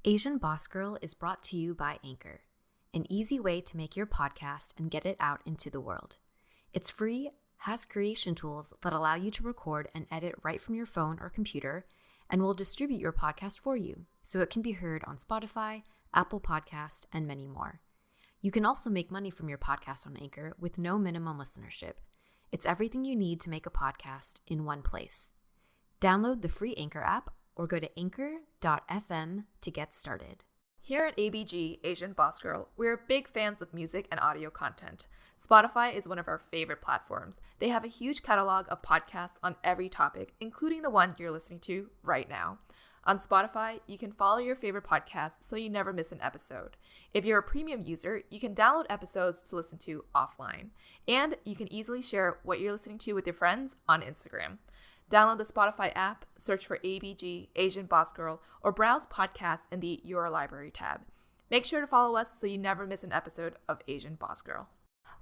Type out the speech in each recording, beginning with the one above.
Asian Boss Girl is brought to you by Anchor, an easy way to make your podcast and get it out into the world. It's free, has creation tools that allow you to record and edit right from your phone or computer, and will distribute your podcast for you so it can be heard on Spotify, Apple Podcast, and many more. You can also make money from your podcast on Anchor with no minimum listenership. It's everything you need to make a podcast in one place. Download the free Anchor app or go to anchor.fm to get started. Here at ABG, Asian Boss Girl, we're big fans of music and audio content. Spotify is one of our favorite platforms. They have a huge catalog of podcasts on every topic, including the one you're listening to right now. On Spotify, you can follow your favorite podcast so you never miss an episode. If you're a premium user, you can download episodes to listen to offline. And you can easily share what you're listening to with your friends on Instagram. Download the Spotify app, search for ABG, Asian Boss Girl, or browse podcasts in the Your Library tab. Make sure to follow us so you never miss an episode of Asian Boss Girl.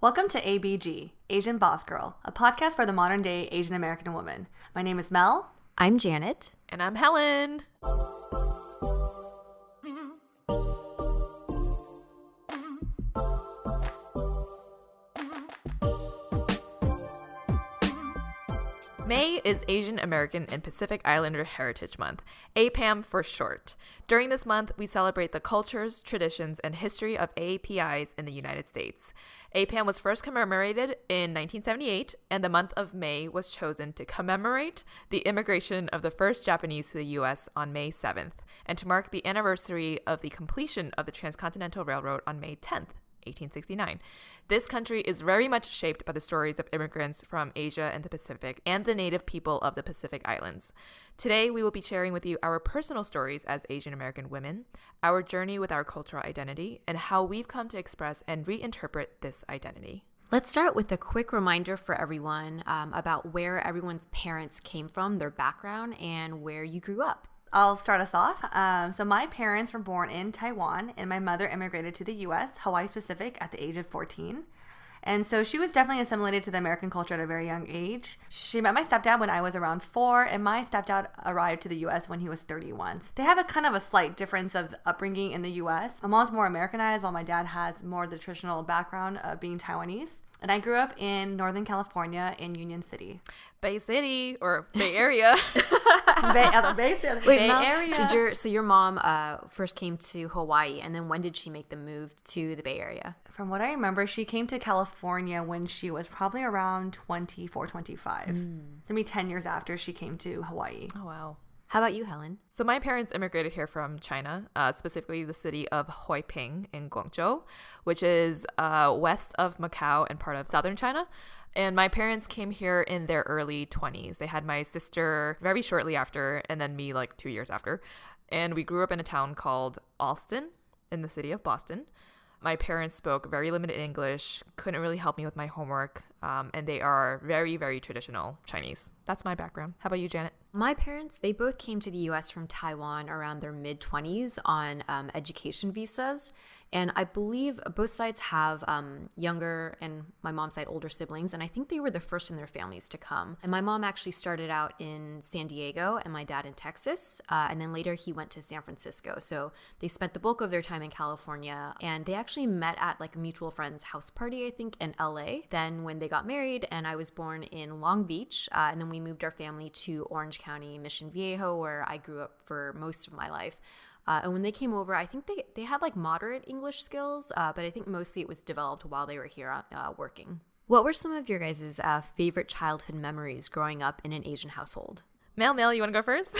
Welcome to ABG, Asian Boss Girl, a podcast for the modern-day Asian American woman. My name is Mel. I'm Janet. And I'm Helen. May is Asian American and Pacific Islander Heritage Month, APAHM for short. During this month, we celebrate the cultures, traditions, and history of AAPIs in the United States. APAHM was first commemorated in 1978, and the month of May was chosen to commemorate the immigration of the first Japanese to the U.S. on May 7th, and to mark the anniversary of the completion of the Transcontinental Railroad on May 10th. 1869. This country is very much shaped by the stories of immigrants from Asia and the Pacific and the native people of the Pacific Islands. Today, we will be sharing with you our personal stories as Asian American women, our journey with our cultural identity, and how we've come to express and reinterpret this identity. Let's start with a quick reminder for everyone about where everyone's parents came from, their background, and where you grew up. I'll start us off. So my parents were born in Taiwan, and my mother immigrated to the U.S., Hawaii specific, at the age of 14. And so she was definitely assimilated to the American culture at a very young age. She met my stepdad when I was around 4, and my stepdad arrived to the U.S. when he was 31. They have a kind of a slight difference of upbringing in the U.S. My mom's more Americanized, while my dad has more of the traditional background of being Taiwanese. And I grew up in Northern California in Union City. Bay City, or Bay Area. Bay City. Wait, Bay Mel, Area. So your mom first came to Hawaii, and then when did she make the move to the Bay Area? From what I remember, she came to California when she was probably around 24, 25. So maybe 10 years after she came to Hawaii. Oh, wow. How about you, Helen? So my parents immigrated here from China, specifically the city of Hoi Ping in Guangzhou, which is west of Macau and part of southern China. And my parents came here in their early 20s. They had my sister very shortly after, and then me like 2 years after. And we grew up in a town called Alston in the city of Boston. My parents spoke very limited English, couldn't really help me with my homework, and they are very, very traditional Chinese. That's my background. How about you, Janet? My parents, they both came to the U.S. from Taiwan around their mid-20s on education visas. And I believe both sides have younger and my mom's side older siblings. And I think they were the first in their families to come. And my mom actually started out in San Diego and my dad in Texas. And then later he went to San Francisco. So they spent the bulk of their time in California. And they actually met at like a mutual friend's house party, I think, in LA. Then when they got married, and I was born in Long Beach. And then we moved our family to Orange County, Mission Viejo, where I grew up for most of my life. And when they came over, I think they had like moderate English skills, but I think mostly it was developed while they were here working. What were some of your guys' favorite childhood memories growing up in an Asian household? Mel, you want to go first?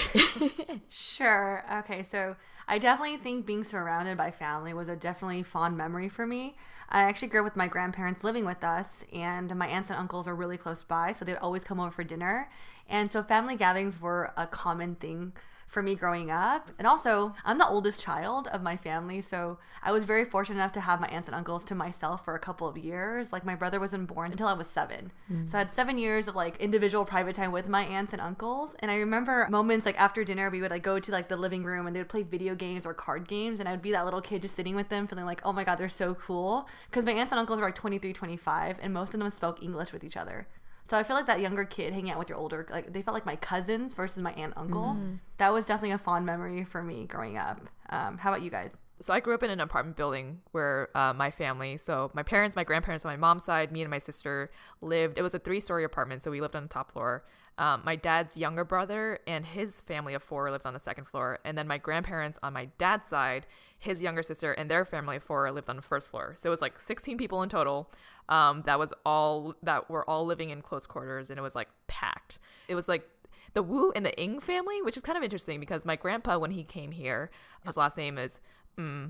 Sure. Okay, so I definitely think being surrounded by family was a definitely fond memory for me. I actually grew up with my grandparents living with us, and my aunts and uncles are really close by, so they'd always come over for dinner. And so family gatherings were a common thing for me growing up. And also, I'm the oldest child of my family, so I was very fortunate enough to have my aunts and uncles to myself for a couple of years. Like, my brother wasn't born until I was 7. So I had 7 years of like individual private time with my aunts and uncles. And I remember moments like after dinner, we would like go to like the living room and they would play video games or card games, and I would be that little kid just sitting with them feeling like, oh my god, they're so cool, because my aunts and uncles were like 23, 25, and most of them spoke English with each other. So I feel like that younger kid hanging out with your older, like they felt like my cousins versus my aunt and uncle. That was definitely a fond memory for me growing up. How about you guys? So I grew up in an apartment building where my family, so my parents, my grandparents on my mom's side, me and my sister lived. It was a 3-story apartment, so we lived on the top floor. My dad's younger brother and his family of 4 lived on the second floor. And then my grandparents on my dad's side, his younger sister and their family of 4 lived on the first floor. So it was like 16 people in total that were all living in close quarters, and it was like packed. It was like the Wu and the Ing family, which is kind of interesting because my grandpa, when he came here, his last name is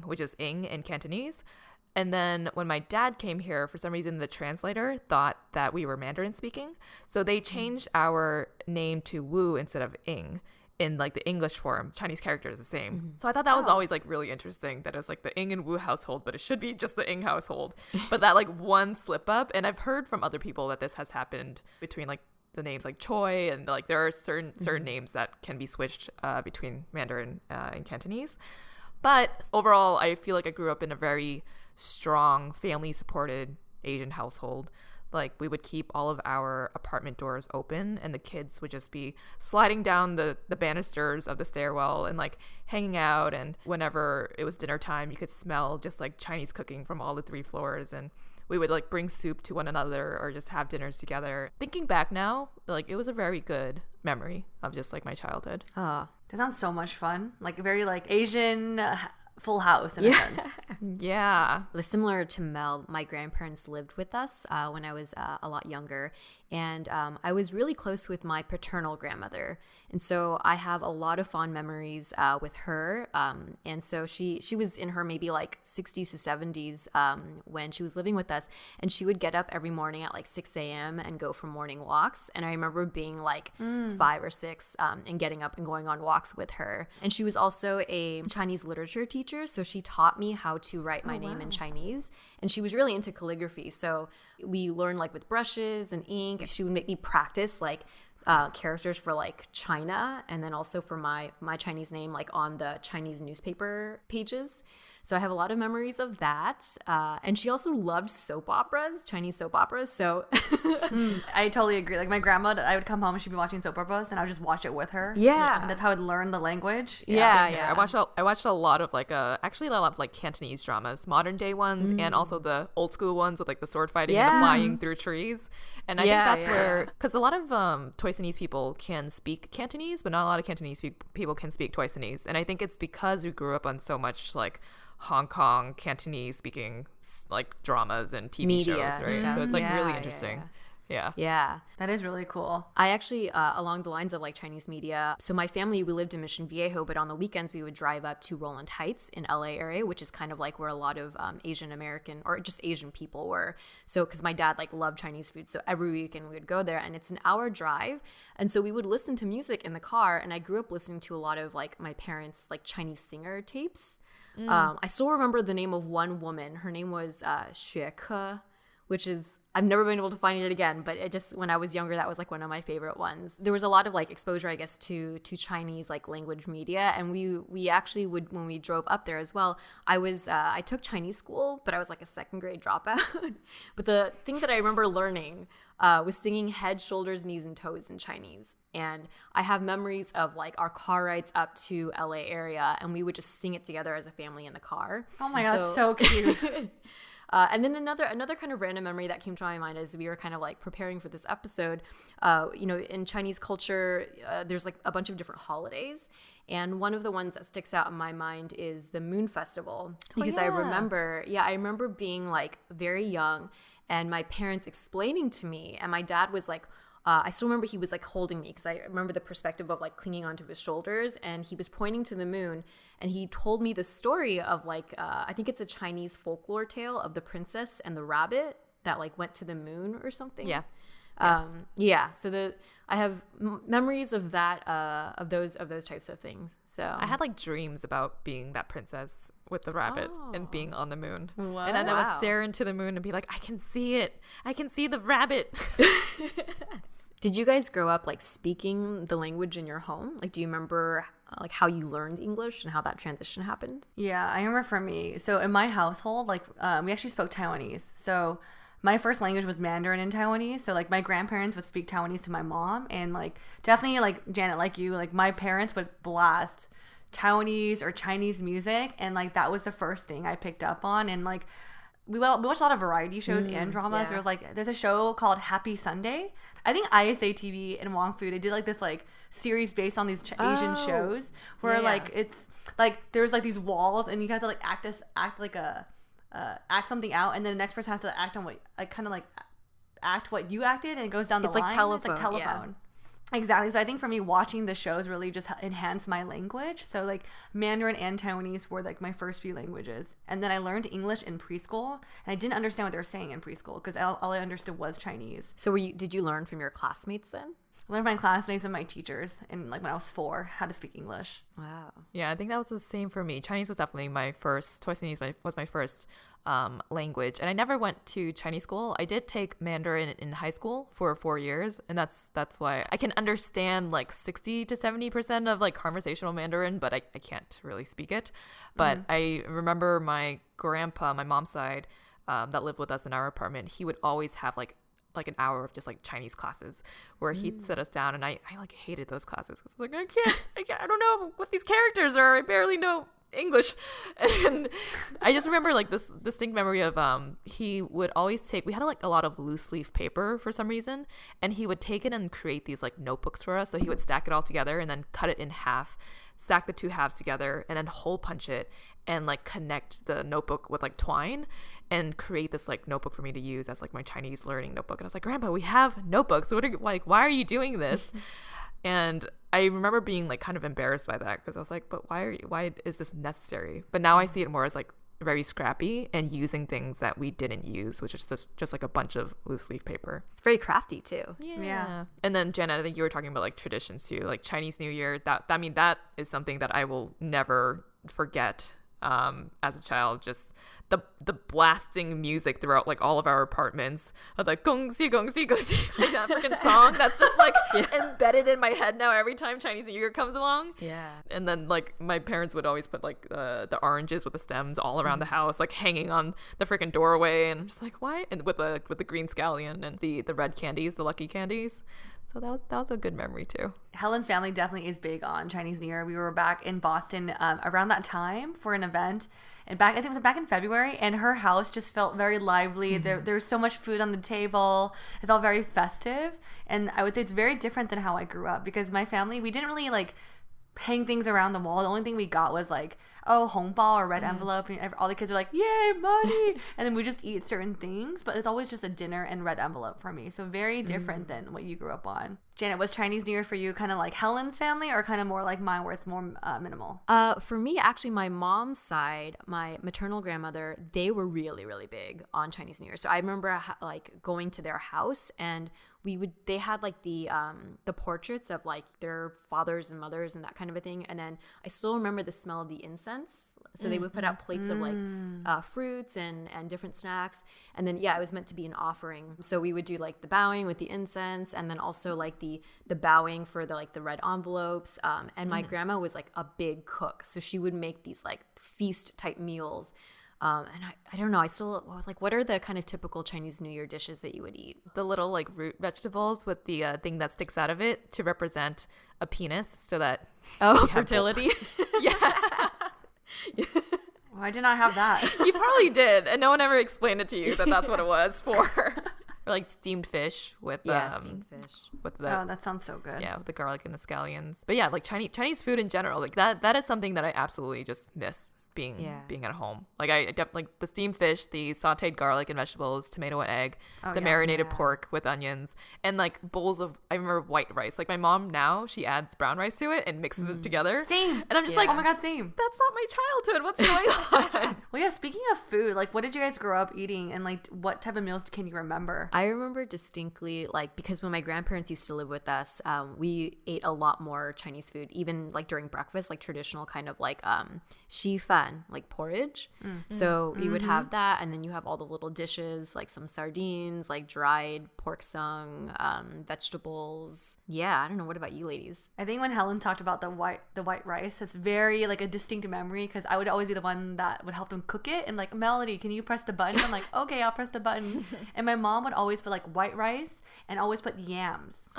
which is Ing in Cantonese. And then when my dad came here, for some reason, the translator thought that we were Mandarin speaking. So they changed our name to Wu instead of Ing in like the English form. Chinese character is the same. So I thought that was always like really interesting that it's like the Ing and Wu household, but it should be just the Ing household. But that like one slip up, and I've heard from other people that this has happened between like the names like Choi, and like there are certain names that can be switched between Mandarin and Cantonese. But overall, I feel like I grew up in a very strong, family-supported Asian household. Like, we would keep all of our apartment doors open, and the kids would just be sliding down the banisters of the stairwell and, like, hanging out. And whenever it was dinner time, you could smell just, like, Chinese cooking from all the 3 floors. And we would, like, bring soup to one another or just have dinners together. Thinking back now, like, it was a very good memory of just, like, my childhood. That sounds so much fun. Like, very, like, Asian Full House in a sense. Yeah. Similar to Mel, my grandparents lived with us when I was a lot younger. And I was really close with my paternal grandmother. And so I have a lot of fond memories with her. And so she was in her maybe like 60s to 70s when she was living with us. And she would get up every morning at like 6 a.m. and go for morning walks. And I remember being like 5 or 6 and getting up and going on walks with her. And she was also a Chinese literature teacher. So she taught me how to write my name in Chinese. And she was really into calligraphy. So we learned like with brushes and ink. She would make me practice like characters for like China, and then also for my Chinese name like on the Chinese newspaper pages. So I have a lot of memories of that. And she also loved soap operas, Chinese soap operas. So I totally agree. Like my grandma, I would come home and she'd be watching soap operas and I would just watch it with her. Yeah. And that's how I'd learn the language. Yeah. I watched a lot of like actually a lot of like Cantonese dramas, modern day ones, and also the old school ones with like the sword fighting and the flying through trees. And I think that's where, because a lot of Toisanese people can speak Cantonese, but not a lot of Cantonese people can speak Toisanese. And I think it's because we grew up on so much like Hong Kong Cantonese speaking like dramas and TV Media shows, right? and So it's like stuff. really interesting. Yeah. That is really cool. I actually, along the lines of like Chinese media, so my family, we lived in Mission Viejo, but on the weekends we would drive up to Roland Heights in LA area, which is kind of like where a lot of Asian American or just Asian people were. So, because my dad like loved Chinese food. So every weekend we would go there, and it's an hour drive. And so we would listen to music in the car. And I grew up listening to a lot of like my parents' like Chinese singer tapes. I still remember the name of one woman. Her name was Xue Ke, which is, I've never been able to find it again, but it just, when I was younger, that was like one of my favorite ones. There was a lot of like exposure, I guess, to Chinese like language media. And we actually would, when we drove up there as well, I took Chinese school, but I was like a 2nd grade dropout. But the thing that I remember learning was singing head, shoulders, knees, and toes in Chinese. And I have memories of like our car rides up to LA area, and we would just sing it together as a family in the car. Oh my God, so cute. And then another kind of random memory that came to my mind as we were kind of like preparing for this episode, in Chinese culture, there's like a bunch of different holidays. And one of the ones that sticks out in my mind is the Moon Festival. Because I remember being like very young and my parents explaining to me, and my dad was like, I still remember he was like holding me, because I remember the perspective of like clinging onto his shoulders, and he was pointing to the moon, and he told me the story of like, I think it's a Chinese folklore tale of the princess and the rabbit that like went to the moon or something. Yeah. So I have memories of that, of those types of things. So I had like dreams about being that princess with the rabbit and being on the moon. Wow. And then I would stare into the moon and be like, I can see it. I can see the rabbit. Did you guys grow up like speaking the language in your home? Like, do you remember like how you learned English and how that transition happened? Yeah, I remember for me. So in my household, like we actually spoke Taiwanese. So my first language was Mandarin and Taiwanese. So like my grandparents would speak Taiwanese to my mom, and like definitely like Janet, like you, like my parents would blast Taiwanese or Chinese music, and like that was the first thing I picked up on. And like we watched a lot of variety shows and dramas. Yeah. There's a show called Happy Sunday. I think ISA TV and Wong Fu, they did like this like series based on these Asian shows where like it's like there's like these walls and you have to like act something out, and then the next person has to act on what like kind of like act what you acted, and it goes down the line. Like telephone. It's like telephone. Exactly. So I think for me, watching the shows really just enhanced my language. So like Mandarin and Taiwanese were like my first few languages. And then I learned English in preschool, and I didn't understand what they were saying in preschool because all I understood was Chinese. So did you learn from your classmates then? I learned from my classmates and my teachers, and like when I was 4, how to speak English. Wow. Yeah, I think that was the same for me. Chinese was definitely my first. Taiwanese was my first language, and I never went to Chinese school. I did take Mandarin in high school for 4 years, and that's why I can understand like 60 to 70% of like conversational Mandarin, but I can't really speak it. But I remember my grandpa, my mom's side, that lived with us in our apartment. He would always have like an hour of just like Chinese classes where he'd sit us down, and I like hated those classes because I was like, I don't know what these characters are. I barely know English. And I just remember like this distinct memory of he would always take, we had like a lot of loose leaf paper for some reason, and he would take it and create these like notebooks for us. So he would stack it all together and then cut it in half, stack the two halves together, and then hole punch it and like connect the notebook with like twine and create this like notebook for me to use as like my Chinese learning notebook. And I was like, Grandpa, we have notebooks. What are like, why are you doing this? And I remember being like kind of embarrassed by that because I was like, but why is this necessary? But now I see it more as like very scrappy and using things that we didn't use, which is just like a bunch of loose leaf paper. It's very crafty too. Yeah. And then Jenna, I think you were talking about like traditions too, like Chinese New Year. That is something that I will never forget. As a child, just the blasting music throughout like all of our apartments of like gong xi gong xi gong xi, like that freaking song that's just like embedded in my head now every time Chinese New Year comes along. Yeah. And then like my parents would always put like the oranges with the stems all around the house, like hanging on the freaking doorway, and I'm just like, why? And with the green scallion and the red candies, the lucky candies. So that was a good memory too. Helen's family definitely is big on Chinese New Year. We were back in Boston around that time for an event, and I think it was back in February, and her house just felt very lively. There was so much food on the table. It felt very festive, and I would say it's very different than how I grew up because my family, we didn't really like hang things around the wall. The only thing we got was like, hongbao or red envelope, and all the kids are like, yay, money, and then we just eat certain things, but it's always just a dinner and red envelope for me. So very different than what you grew up on. Janet, was Chinese New Year for you kind of like Helen's family or kind of more like mine where it's more minimal? For me, actually, my mom's side, my maternal grandmother, they were really, really big on Chinese New Year. So I remember like going to their house, and they had like the portraits of like their fathers and mothers and that kind of a thing. And then I still remember the smell of the incense. So they would put out plates of like fruits and different snacks. And then, it was meant to be an offering. So we would do like the bowing with the incense, and then also like the bowing for the red envelopes. And my grandma was like a big cook. So she would make these like feast type meals. And I don't know, I still was like, what are the kind of typical Chinese New Year dishes that you would eat? The little like root vegetables with the thing that sticks out of it to represent a penis, so that fertility. Yeah. Well, I did not have that. You probably did, and no one ever explained it to you that that's what it was for. Or like steamed fish with steamed fish with the that sounds so good. Yeah, with the garlic and the scallions. But yeah, like Chinese food in general, like that is something that I absolutely just miss being at home. Like I definitely like the steamed fish, the sauteed garlic and vegetables, tomato and egg, the marinated pork with onions, and like bowls of, I remember, white rice. Like my mom now, she adds brown rice to it and mixes it together. Same. And I'm just like, oh my god, same. That's not my childhood. What's going on? Well, yeah, speaking of food, like what did you guys grow up eating, and like what type of meals can you remember? I remember distinctly, like, because when my grandparents used to live with us, we ate a lot more Chinese food, even like during breakfast, like traditional kind of like shifan, like porridge. So you would have that, and then you have all the little dishes, like some sardines, like dried pork sung, vegetables. Yeah, I don't know. What about you ladies? I think when Helen talked about the white rice, it's very like a distinct memory because I would always be the one that would help them cook it and like, Melody, can you press the button? I'm like, okay, I'll press the button. And my mom would always put like white rice and always put yams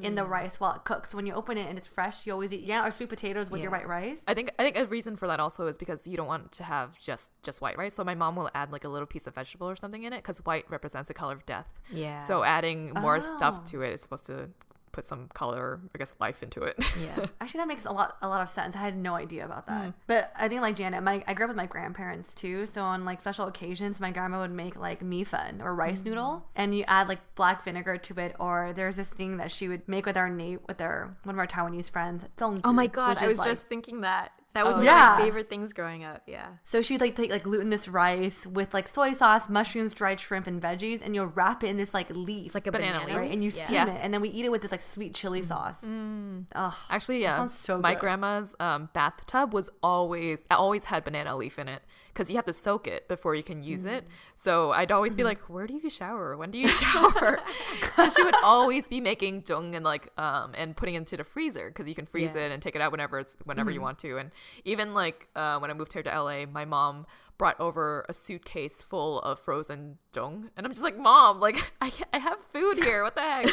in the rice while it cooks. So when you open it and it's fresh, you always eat yam or sweet potatoes with your white rice. I think a reason for that also is because you don't want to have just white rice. So my mom will add like a little piece of vegetable or something in it because white represents the color of death. Yeah. So adding more stuff to it is supposed to put some color, I guess, life into it. Yeah. Actually, that makes a lot of sense. I had no idea about that. But I think like Janet, I grew up with my grandparents too. So on like special occasions, my grandma would make like mi fun or rice noodle, and you add like black vinegar to it. Or there's this thing that she would make with one of our Taiwanese friends. Oh my god, I was just thinking that. That was one of my favorite things growing up. Yeah. So she'd like take like glutinous rice with like soy sauce, mushrooms, dried shrimp, and veggies, and you'll wrap it in this like leaf, like a banana leaf, right? And you steam it, and then we eat it with this like sweet chili sauce. Oh, actually, yeah. Sounds so good. My grandma's bathtub was always had banana leaf in it because you have to soak it before you can use it. So I'd always be like, "Where do you shower? When do you shower?" And she would always be making jung and like and putting it into the freezer because you can freeze it and take it out whenever you want to. And even like when I moved here to LA, my mom brought over a suitcase full of frozen jung, and I'm just like, Mom, like I have food here, what the heck?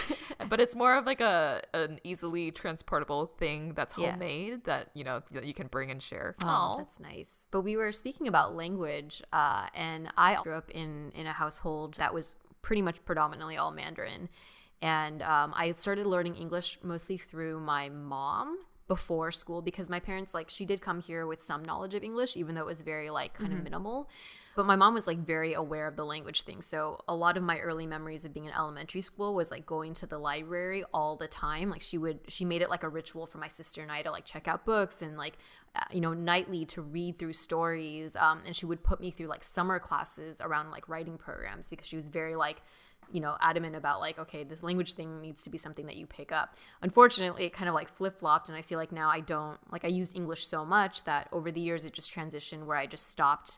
But it's more of like an easily transportable thing that's homemade that that you can bring and share. Oh, that's nice. But we were speaking about language, and I grew up in a household that was pretty much predominantly all Mandarin, and I started learning English mostly through my mom before school because my parents, like, she did come here with some knowledge of English, even though it was very like kind of minimal. But my mom was like very aware of the language thing. So a lot of my early memories of being in elementary school was like going to the library all the time. Like she made it like a ritual for my sister and I to like check out books and like, nightly to read through stories. And she would put me through like summer classes around like writing programs because she was very like, adamant about like, okay, this language thing needs to be something that you pick up. Unfortunately, it kind of like flip-flopped, and I feel like now I used English so much that over the years it just transitioned where I just stopped,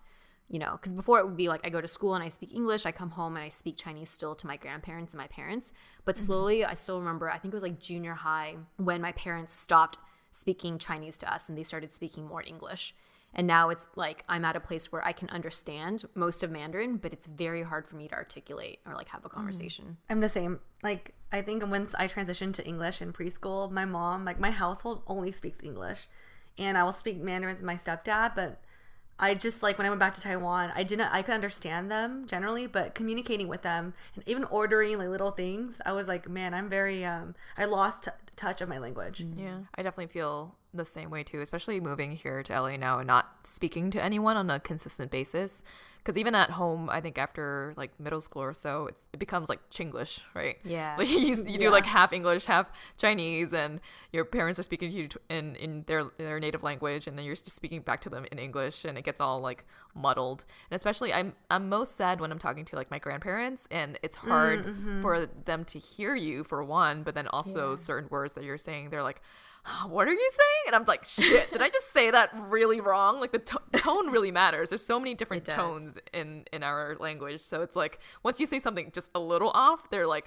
because before it would be like I go to school and I speak English, I come home and I speak Chinese still to my grandparents and my parents. But slowly, I still remember, I think it was like junior high when my parents stopped speaking Chinese to us and they started speaking more English. And now it's like I'm at a place where I can understand most of Mandarin, but it's very hard for me to articulate or like have a conversation. I'm the same. Like, I think once I transitioned to English in preschool, my mom, like my household only speaks English. And I will speak Mandarin with my stepdad, but I just like when I went back to Taiwan, I could understand them generally, but communicating with them and even ordering like little things, I was like, man, I'm very, I lost touch of my language. Yeah, I definitely feel the same way too, especially moving here to LA now and not speaking to anyone on a consistent basis. Because even at home, I think after like middle school or so, it becomes like Chinglish, right? Yeah. Like you do like half English, half Chinese, and your parents are speaking to you in their native language, and then you're just speaking back to them in English, and it gets all like muddled. And especially, I'm most sad when I'm talking to like my grandparents, and it's hard for them to hear you for one, but then also certain words that you're saying, they're like, what are you saying? And I'm like, shit, did I just say that really wrong? Like the tone really matters. There's so many different tones in our language. So it's like, once you say something just a little off, they're like,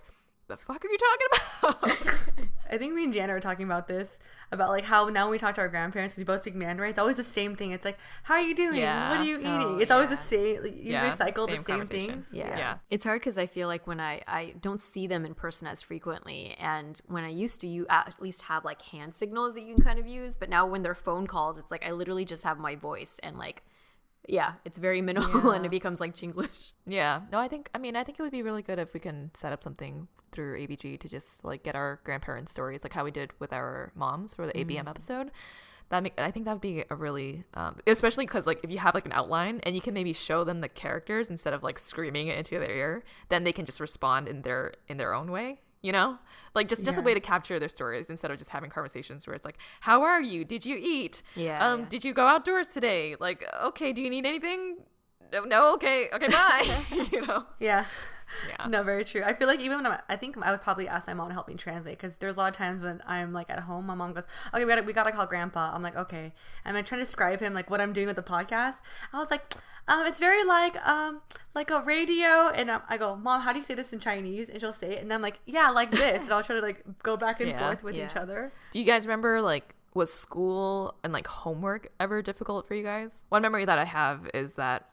the fuck are you talking about? I think me and Jana were talking about this, about like how now when we talk to our grandparents, we both speak Mandarin, it's always the same thing. It's like, how are you doing? Yeah. What are you eating? It's always the same. Like, you recycle the same things. Yeah. It's hard because I feel like when I don't see them in person as frequently, and when I used to, you at least have like hand signals that you can kind of use, but now when they're phone calls, it's like I literally just have my voice and like, it's very minimal and it becomes like Chinglish. Yeah. No, I think it would be really good if we can set up something through ABG to just like get our grandparents' stories, like how we did with our moms for the ABM episode. I think that would be a really, especially because like if you have like an outline and you can maybe show them the characters instead of like screaming it into their ear, then they can just respond in their own way. Like just a way to capture their stories instead of just having conversations where it's like, how are you? Did you eat? Did you go outdoors today? Like, okay, do you need anything? No, okay, bye. Yeah. Yeah. No, very true. I feel like even when I think I would probably ask my mom to help me translate, because there's a lot of times when I'm like at home, my mom goes, okay, we gotta call grandpa. I'm like, okay. And I'm trying to describe him like what I'm doing with the podcast. I was like, it's very like a radio. And I go, Mom, how do you say this in Chinese? And she'll say it. And I'm like, yeah, like this. And I'll try to like go back and forth with each other. Do you guys remember like, was school and like homework ever difficult for you guys? One memory that I have is that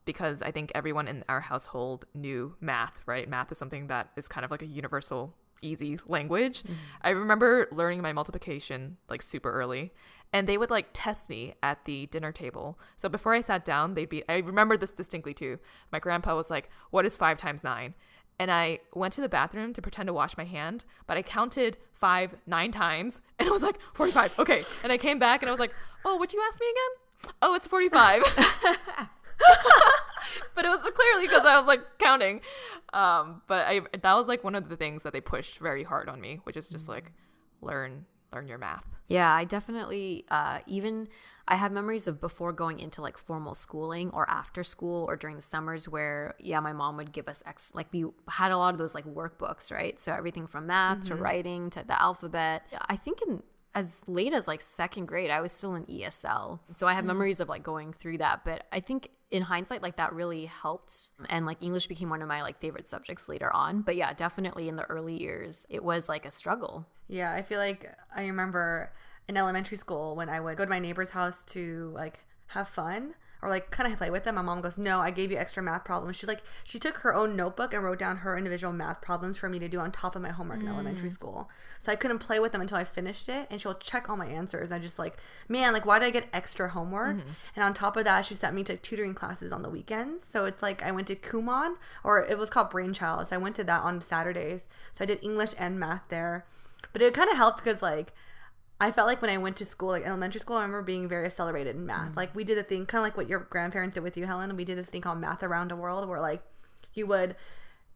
because I think everyone in our household knew math, right? Math is something that is kind of like a universal, easy language. Mm-hmm. I remember learning my multiplication like super early, and they would like test me at the dinner table. So before I sat down, I remember this distinctly too. My grandpa was like, what is 5 times 9? And I went to the bathroom to pretend to wash my hand, but I counted 5 9 times, and I was like, 45. Okay. And I came back and I was like, oh, what'd you ask me again? Oh, it's 45. But it was clearly because I was like counting. But that was like one of the things that they pushed very hard on me, which is just like learn your math. Yeah, I definitely I have memories of before going into like formal schooling or after school or during the summers where my mom would give us we had a lot of those like workbooks, right? So everything from math to writing to the alphabet. I think as late as like second grade, I was still in ESL. So I have memories of like going through that. But I think in hindsight, like that really helped. And like English became one of my like favorite subjects later on. But yeah, definitely in the early years, it was like a struggle. Yeah, I feel like I remember in elementary school when I would go to my neighbor's house to like have fun or like kind of play with them. My mom goes, no, I gave you extra math problems. She took her own notebook and wrote down her individual math problems for me to do on top of my homework in elementary school. So I couldn't play with them until I finished it, and she'll check all my answers. I just like, man, like why did I get extra homework? And on top of that, she sent me to tutoring classes on the weekends. So it's like I went to Kumon, or it was called Brainchild. So I went to that on Saturdays. So I did English and math there. But it kind of helped because like I felt like when I went to school, like elementary school, I remember being very accelerated in math. Like we did a thing kind of like what your grandparents did with you, Helen. We did this thing called Math Around the World, where like you would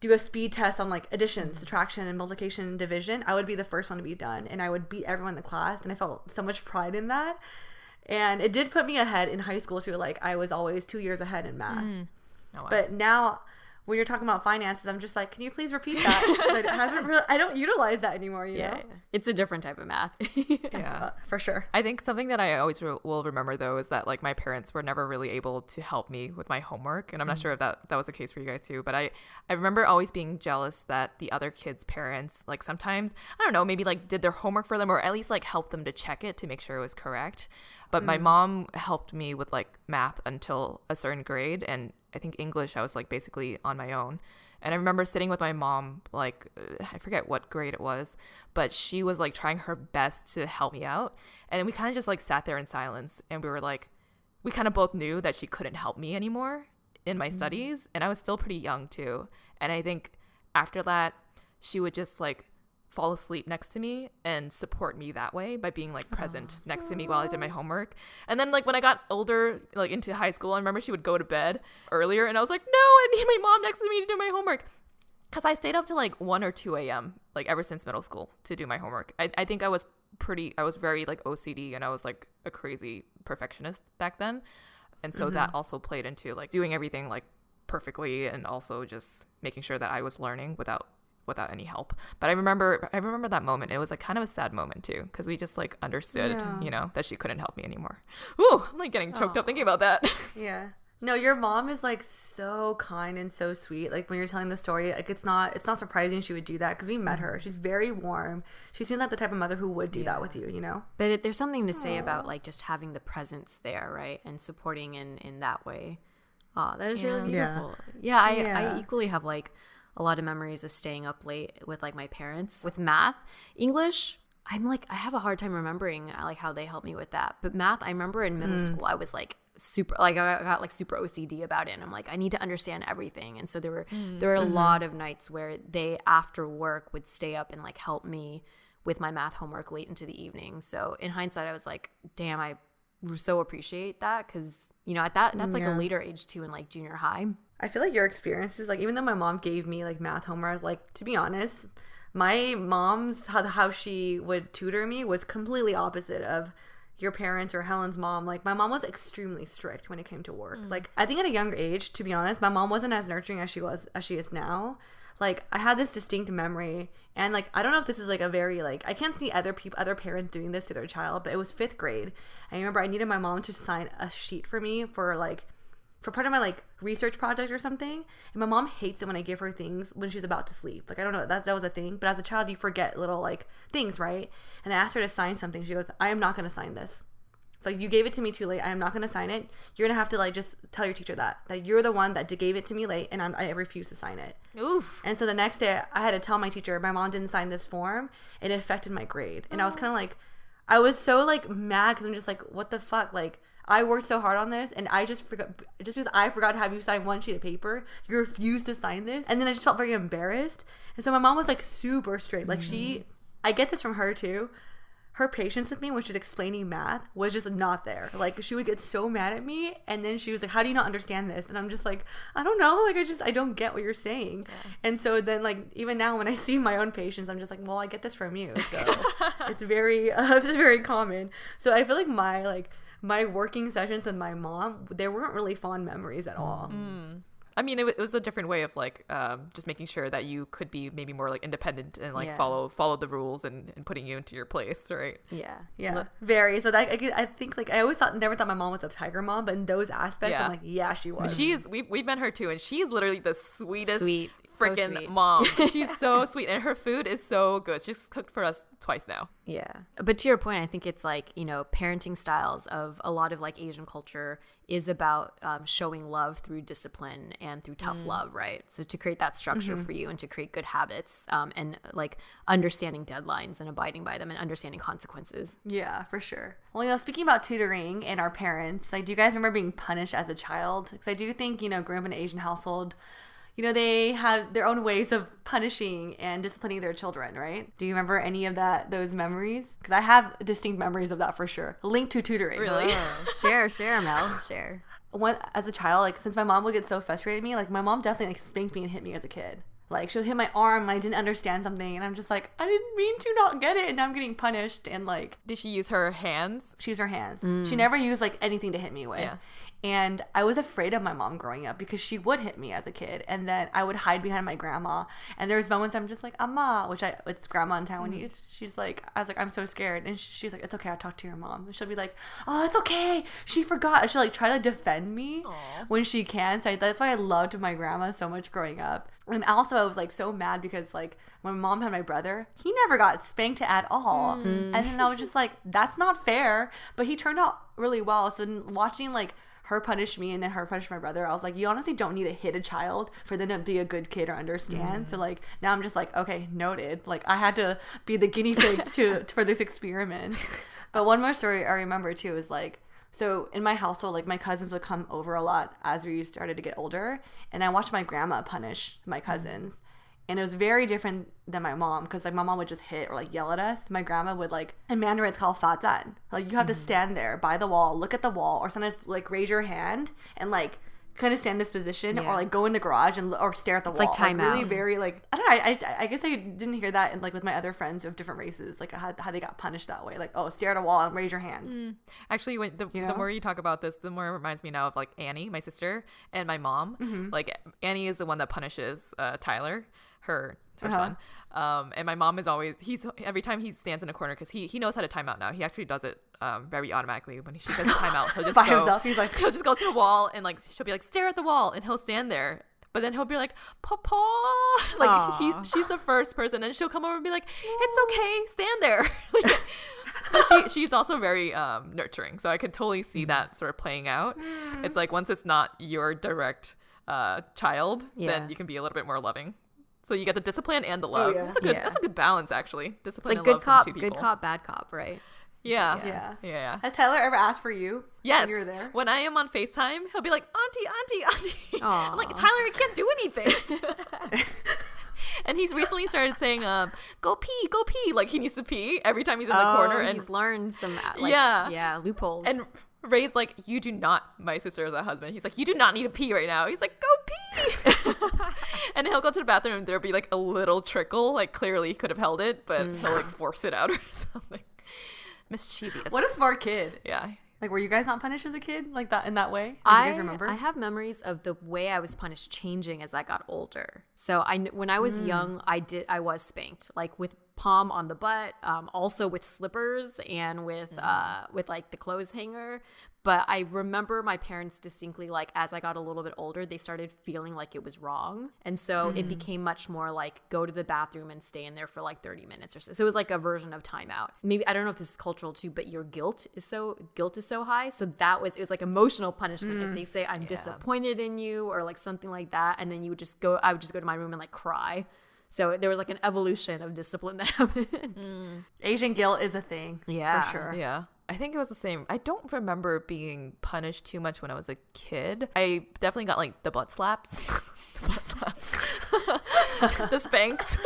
do a speed test on like addition, subtraction, and multiplication and division. I would be the first one to be done, and I would beat everyone in the class, and I felt so much pride in that. And it did put me ahead in high school too. Like I was always 2 years ahead in math. Oh, wow. But now when you're talking about finances, I'm just like, can you please repeat that? I don't utilize that anymore, you know? It's a different type of math. For sure. I think something that I always will remember, though, is that like my parents were never really able to help me with my homework. And I'm not sure if that was the case for you guys, too. But I remember always being jealous that the other kids' parents, like sometimes, I don't know, maybe like did their homework for them or at least like helped them to check it to make sure it was correct. But my mom helped me with like math until a certain grade, and I think English I was like basically on my own. And I remember sitting with my mom, like I forget what grade it was, but she was like trying her best to help me out. And we kind of just like sat there in silence, and we were like, we kind of both knew that she couldn't help me anymore in my studies, and I was still pretty young too. And I think after that, she would just like fall asleep next to me and support me that way by being like present next to me while I did my homework. And then like when I got older, like into high school, I remember she would go to bed earlier, and I was like, no, I need my mom next to me to do my homework, because I stayed up to like 1 or 2 a.m. like ever since middle school to do my homework. I think I was very like OCD, and I was like a crazy perfectionist back then. And so that also played into like doing everything like perfectly, and also just making sure that I was learning without any help. But I remember that moment. It was like kind of a sad moment too, because we just like understood, you know, that she couldn't help me anymore. Ooh, I'm like getting choked up thinking about that. Yeah. No, your mom is like so kind and so sweet. Like when you're telling the story, like it's not surprising she would do that, because we met her. She's very warm. She seems like the type of mother who would do that with you, you know? But there's something to say about like just having the presence there, right? And supporting in that way. Oh, that is really beautiful. Yeah, I equally have like a lot of memories of staying up late with like my parents. With math, English, I have a hard time remembering like how they helped me with that. But math, I remember in middle school, I was like super, like I got like super OCD about it. And I'm like, I need to understand everything. And so there were a lot of nights where they after work would stay up and like help me with my math homework late into the evening. So in hindsight, I was like, damn, I so appreciate that, because you know that's like a later age too, in like junior high. I feel like your experiences, like even though my mom gave me like math homework, like to be honest, my mom's how she would tutor me was completely opposite of your parents or Helen's mom, like my mom was extremely strict when it came to work. Like I think at a younger age, to be honest, my mom wasn't as nurturing as she is now. Like I had this distinct memory, and like I don't know if this is like a very like I can't see other parents doing this to their child, but it was 5th grade. I remember I needed my mom to sign a sheet for me for part of my like research project or something, and my mom hates it when I give her things when she's about to sleep. Like I don't know, that was a thing, but as a child you forget little like things, right? And I asked her to sign something. She goes, I am not going to sign this. It's like, you gave it to me too late. I am not going to sign it. You're going to have to like just tell your teacher that you're the one that gave it to me late, and I refuse to sign it. Oof. And so the next day I had to tell my teacher my mom didn't sign this form, and it affected my grade. And I was kind of like, I was so like mad because I'm just like, what the fuck? Like I worked so hard on this, and I just forgot, just because I forgot to have you sign one sheet of paper, you refused to sign this. And then I just felt very embarrassed. And so my mom was like super strict. Like I get this from her too. Her patience with me when she was explaining math was just not there. Like she would get so mad at me, and then she was like, how do you not understand this? And I'm just like, I don't know. Like I don't get what you're saying. Yeah. And so then like even now when I see my own patience, I'm just like, well, I get this from you. So it's just very common. So I feel like my working sessions with my mom, there weren't really fond memories at all. I mean, it was a different way of like just making sure that you could be maybe more like independent and like follow the rules and putting you into your place, right? Yeah, very. So that I think like I always never thought my mom was a tiger mom, but in those aspects, I'm like, yeah, she was. We've met her too, and she's literally the sweetest. Freaking so mom. She's so sweet, and her food is so good. She's cooked for us twice now. Yeah. But to your point, I think it's like, you know, parenting styles of a lot of like Asian culture is about showing love through discipline and through tough love, right? So to create that structure for you and to create good habits and like understanding deadlines and abiding by them and understanding consequences. Yeah, for sure. Well, you know, speaking about tutoring and our parents, like, do you guys remember being punished as a child? Because I do think, you know, growing up in an Asian household, you know, they have their own ways of punishing and disciplining their children, right? Do you remember any of those memories? Because I have distinct memories of that for sure. Linked to tutoring. Really? Share, Mel, share. As a child, like, since my mom would get so frustrated with me, like, my mom definitely, like, spanked me and hit me as a kid. Like, she would hit my arm when I didn't understand something, and I'm just like, I didn't mean to not get it, and now I'm getting punished, and, like... Did she use her hands? She used her hands. She never used, like, anything to hit me with. Yeah. And I was afraid of my mom growing up because she would hit me as a kid, and then I would hide behind my grandma. And there's moments I'm just like, Amma, it's grandma in Taiwanese. She's like, I was like, I'm so scared. And she's like, it's okay, I'll talk to your mom. And she'll be like, oh, it's okay, she forgot. And she'll like try to defend me when she can. So that's why I loved my grandma so much growing up. And also I was like so mad because like when my mom had my brother, he never got spanked at all. And then I was just like, that's not fair. But he turned out really well. So watching like her punish me and then her punish my brother, I was like, you honestly don't need to hit a child for them to be a good kid or understand. So like now I'm just like, okay, noted. Like I had to be the guinea pig for this experiment. But one more story I remember too is like, so in my household, like my cousins would come over a lot as we started to get older, and I watched my grandma punish my cousins. And it was very different than my mom, because like my mom would just hit or like yell at us. My grandma would like, in Mandarin it's called fazan. Like you have to stand there by the wall, look at the wall, or sometimes like raise your hand and like kind of stand in this position, or like go in the garage or stare at the wall. Like time out. Really very like, I don't know, I guess I didn't hear that in, like with my other friends of different races, like how they got punished that way. Like, oh, stare at a wall and raise your hands. Actually, the more you talk about this, the more it reminds me now of like Annie, my sister, and my mom. Like Annie is the one that punishes Tyler, her son. And my mom is always, every time he stands in a corner, because he knows how to time out now. He actually does it very automatically. When she says time out, he'll just by himself. He's like, he'll just go to the wall and like she'll be like, stare at the wall, and he'll stand there. But then he'll be like, Papa, like she's the first person, and she'll come over and be like, it's okay, stand there. But she's also very nurturing, so I could totally see that sort of playing out. It's like once it's not your direct child, then you can be a little bit more loving. So you get the discipline and the love. That's a good balance, actually. Discipline it's like and love from two people. Good cop, bad cop, right? Yeah. Has Tyler ever asked for you? Yes. When you were there? When I am on FaceTime, he'll be like, Auntie. I'm like, Tyler, I can't do anything. And he's recently started saying, go pee. Like he needs to pee every time he's in the corner. And he's learned some loopholes. And Ray's like, you do not, my sister is a husband. He's like, you do not need to pee right now. He's like, go pee. And he'll go to the bathroom and there'll be like a little trickle. Like clearly he could have held it, but he'll like force it out or something. Mischievous. What a smart kid. Yeah. Like, were you guys not punished as a kid like that in that way? Do you guys remember? I have memories of the way I was punished changing as I got older. So when I was young, I was spanked, like with palm on the butt, also with slippers and with like the clothes hanger. But I remember my parents distinctly, like, as I got a little bit older, they started feeling like it was wrong. And so it became much more like go to the bathroom and stay in there for like 30 minutes or so. So it was like a version of timeout. Maybe, I don't know if this is cultural too, but your guilt is so high. So it was like emotional punishment. If they say, I'm disappointed in you or like something like that. And then I would just go to my room and like cry. So there was like an evolution of discipline that happened. Asian guilt is a thing. Yeah. For sure. Yeah. I think it was the same. I don't remember being punished too much when I was a kid. I definitely got like the butt slaps. The butt slaps. The spanks.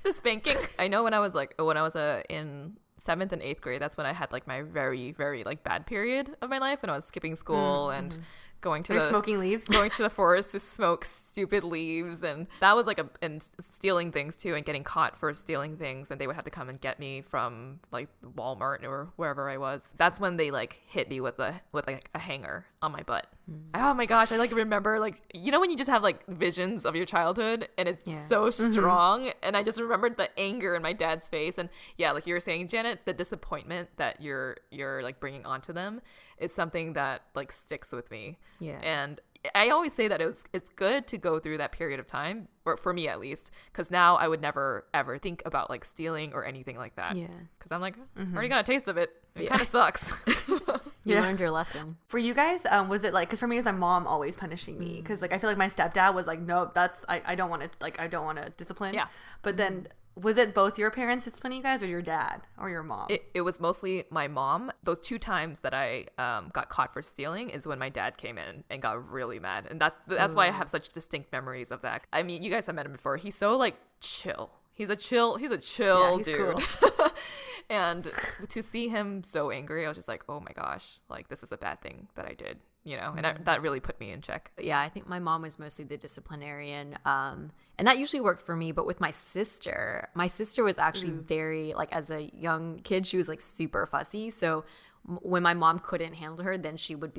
The spanking. I know when I was in 7th and 8th grade, that's when I had like my very, very like bad period of my life when I was skipping school and smoking leaves, going to the forest to smoke stupid leaves, and that was like and stealing things too, and getting caught for stealing things, and they would have to come and get me from like Walmart or wherever I was. That's when they like hit me with like a hanger on my butt. Oh my gosh, I like remember like, you know, when you just have like visions of your childhood and it's so strong, and I just remembered the anger in my dad's face, and like you were saying, Janet, the disappointment that you're like bringing onto them is something that like sticks with me. Yeah. And I always say that it's good to go through that period of time, or for me at least, because now I would never ever think about like stealing or anything like that. Yeah. Because I'm like, I already got a taste of it. It kind of sucks. You learned your lesson. For you guys, was it like, because for me it was my mom always punishing me, because like I feel like my stepdad was like, nope, I don't want to discipline. Yeah. But then was it both your parents disciplining you guys, or your dad or your mom? It was mostly my mom. Those 2 times that I got caught for stealing is when my dad came in and got really mad, and that's why I have such distinct memories of that. I mean, you guys have met him before. He's so like chill. He's a chill dude. Cool. And to see him so angry, I was just like, oh my gosh, like this is a bad thing that I did, you know, and that really put me in check. Yeah, I think my mom was mostly the disciplinarian, and that usually worked for me. But with my sister was actually very, like, as a young kid, she was like super fussy. So when my mom couldn't handle her, then she would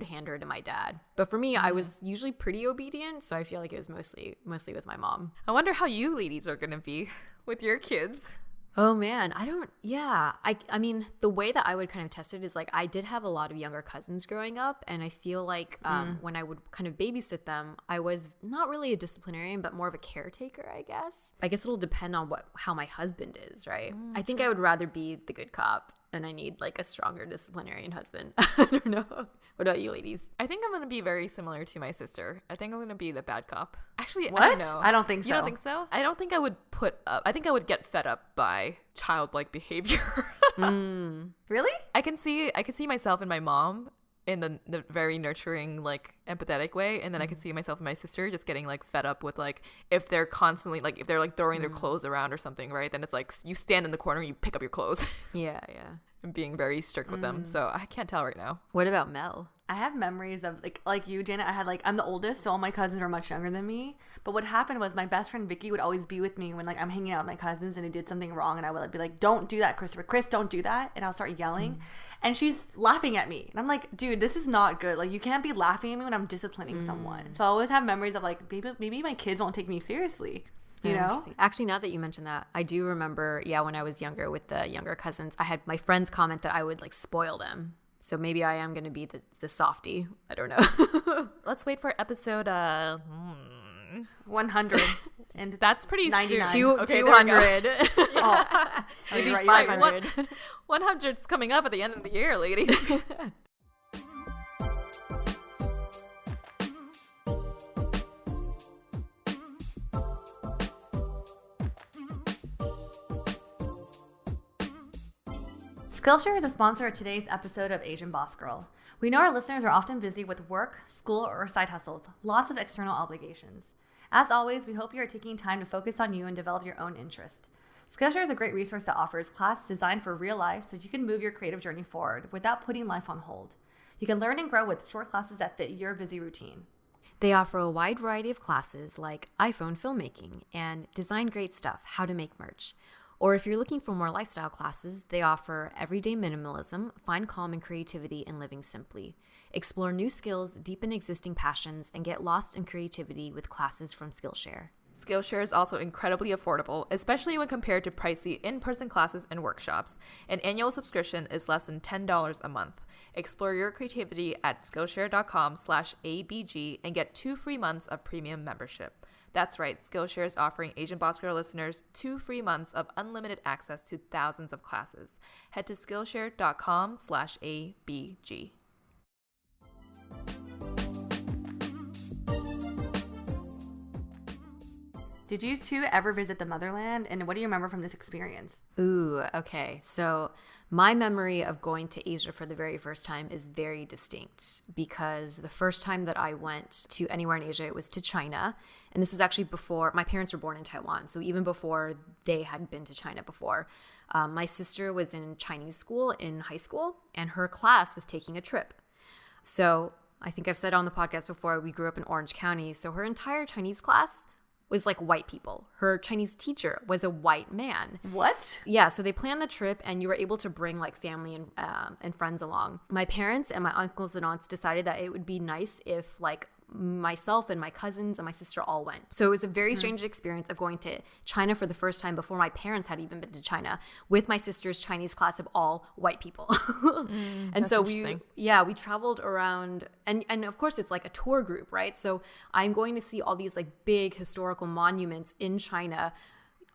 hand her to my dad. But for me, I was usually pretty obedient, so I feel like it was mostly with my mom. I wonder how you ladies are gonna be with your kids. Oh man, I mean, the way that I would kind of test it is like, I did have a lot of younger cousins growing up, and I feel like when I would kind of babysit them, I was not really a disciplinarian, but more of a caretaker, I guess. I guess it'll depend on how my husband is, right? I think I would rather be the good cop, and I need like a stronger disciplinarian husband. I don't know. What about you ladies? I think I'm going to be very similar to my sister. I think I'm going to be the bad cop. Actually, what? I don't know. I don't think so. You don't think so? I don't think I would I think I would get fed up by childlike behavior. Really? I can see myself and my mom in the very nurturing, like, empathetic way, and then I can see myself and my sister just getting like fed up with, like, if they're constantly, like, if they're like throwing their clothes around or something, right? Then it's like you stand in the corner, you pick up your clothes. Yeah. And being very strict with them. So I can't tell right now. What about Mel? I have memories of like you, Janet. I'm the oldest, so all my cousins were much younger than me. But what happened was my best friend Vicky would always be with me when, like, I'm hanging out with my cousins and they did something wrong, and I would, like, be like, "Don't do that, Christopher. Chris, don't do that." And I'll start yelling, and she's laughing at me, and I'm like, "Dude, this is not good. Like, you can't be laughing at me when I'm disciplining someone." So I always have memories of like, maybe my kids won't take me seriously. You know? Actually, now that you mention that, I do remember, when I was younger with the younger cousins, I had my friends comment that I would, like, spoil them. So maybe I am going to be the softie. I don't know. Let's wait for episode 100. And that's pretty 99. soon. Okay, 200. Maybe right, 500. 100's coming up at the end of the year, ladies. Skillshare is a sponsor of today's episode of Asian Boss Girl. We know our listeners are often busy with work, school, or side hustles, lots of external obligations. As always, we hope you are taking time to focus on you and develop your own interest. Skillshare is a great resource that offers classes designed for real life so you can move your creative journey forward without putting life on hold. You can learn and grow with short classes that fit your busy routine. They offer a wide variety of classes like iPhone filmmaking and design great stuff, how to make merch. Or if you're looking for more lifestyle classes, they offer everyday minimalism, find calm and creativity in living simply. Explore new skills, deepen existing passions, and get lost in creativity with classes from Skillshare. Skillshare is also incredibly affordable, especially when compared to pricey in-person classes and workshops. An annual subscription is less than $10 a month. Explore your creativity at Skillshare.com/ABG and get 2 free months of premium membership. That's right, Skillshare is offering Asian Boss Girl listeners 2 free months of unlimited access to thousands of classes. Head to Skillshare.com/ABG. Did you two ever visit the motherland? And what do you remember from this experience? Ooh, okay. So my memory of going to Asia for the very first time is very distinct because the first time that I went to anywhere in Asia, it was to China. And this was actually before, my parents were born in Taiwan. So even before they had been to China before. My sister was in Chinese school in high school, and her class was taking a trip. So I think I've said on the podcast before, we grew up in Orange County. So her entire Chinese class was like white people. Her Chinese teacher was a white man. What? Yeah, so they planned the trip and you were able to bring like family and friends along. My parents and my uncles and aunts decided that it would be nice if like myself and my cousins and my sister all went. So it was a very strange experience of going to China for the first time before my parents had even been to China with my sister's Chinese class of all white people. And so we traveled around and of course it's like a tour group, right? So I'm going to see all these like big historical monuments in China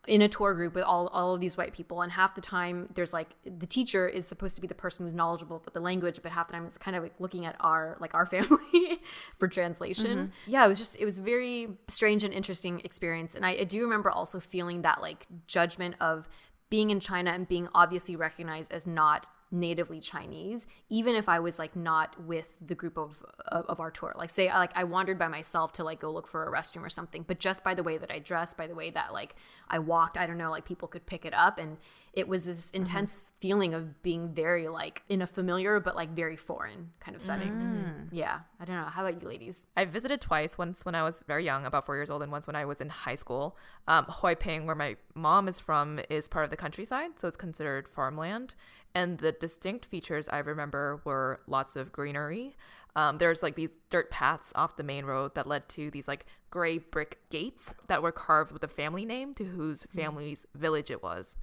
in a tour group with all of these white people, and half the time there's like the teacher is supposed to be the person who's knowledgeable about the language, but half the time it's kind of like looking at our family for translation. Yeah, it was a very strange and interesting experience, and I do remember also feeling that like judgment of being in China and being obviously recognized as not natively Chinese, even if I was like not with the group of our tour. Like say I wandered by myself to like go look for a restroom or something, but just by the way that I dressed, by the way that like I walked, I don't know, like people could pick it up, and it was this intense feeling of being very like in a familiar but like very foreign kind of setting. Yeah, I don't know. How about you ladies? I visited twice, once when I was very young, about 4 years old, and once when I was in high school. Hoi Ping, where my mom is from, is part of the countryside, so it's considered farmland. And the distinct features I remember were lots of greenery. There's like these dirt paths off the main road that led to these like gray brick gates that were carved with a family name to whose family's village it was.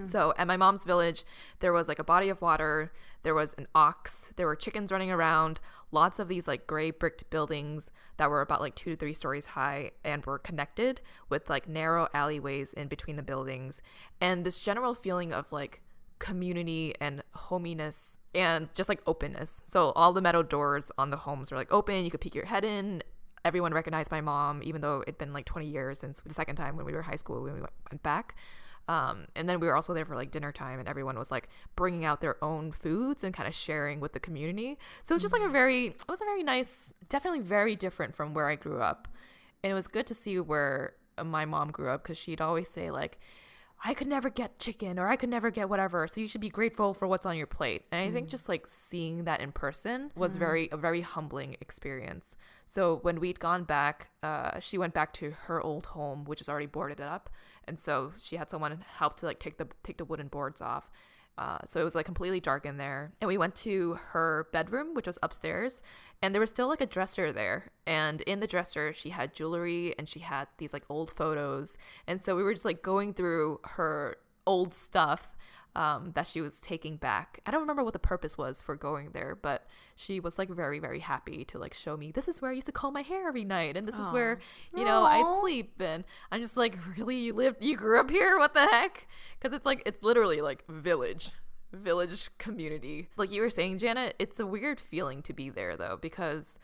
So at my mom's village, there was like a body of water, there was an ox, there were chickens running around, lots of these like gray bricked buildings that were about like 2 to 3 stories high and were connected with like narrow alleyways in between the buildings, and this general feeling of like community and hominess and just like openness. So all the metal doors on the homes were like open, you could peek your head in. Everyone recognized my mom, even though it'd been like 20 years since the second time when we were in high school when we went back. And then we were also there for like dinner time, and everyone was like bringing out their own foods and kind of sharing with the community. So it was just like it was a very nice, definitely very different from where I grew up. And it was good to see where my mom grew up, because she'd always say like, I could never get chicken, or I could never get whatever, so you should be grateful for what's on your plate. And I think just like seeing that in person was a very humbling experience. So when we'd gone back, she went back to her old home, which is already boarded up, and so she had someone help to like take the wooden boards off. So it was like completely dark in there, and we went to her bedroom, which was upstairs, and there was still like a dresser there, and in the dresser she had jewelry and she had these like old photos, and so we were just like going through her old stuff that she was taking back. I don't remember what the purpose was for going there, but she was like very, very happy to like show me, this is where I used to comb my hair every night, and this is where, you know, I'd sleep. And I'm just like, really, you grew up here? What the heck? Because it's literally like village community. Like you were saying, Janet, it's a weird feeling to be there though, because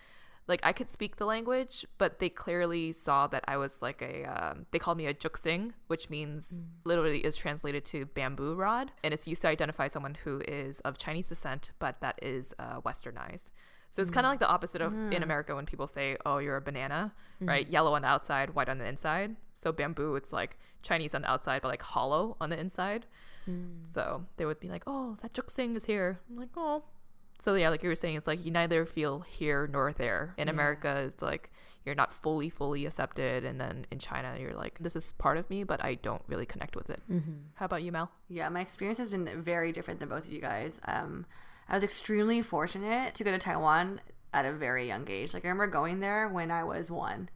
like I could speak the language, but they clearly saw that I was like they called me a juksing, which means literally is translated to bamboo rod, and it's used to identify someone who is of Chinese descent but that is westernized. So it's kind of like the opposite of in America when people say, oh, you're a banana, right? Yellow on the outside, white on the inside. So bamboo, it's like Chinese on the outside but like hollow on the inside. So they would be like, oh, that juksing is here. I'm like, oh, So yeah, like you were saying, it's like you neither feel here nor there. In America, it's like you're not fully accepted, and then in China, you're like, this is part of me, but I don't really connect with it. How about you, Mel? Yeah, my experience has been very different than both of you guys. I was extremely fortunate to go to Taiwan at a very young age. Like I remember going there when I was 1,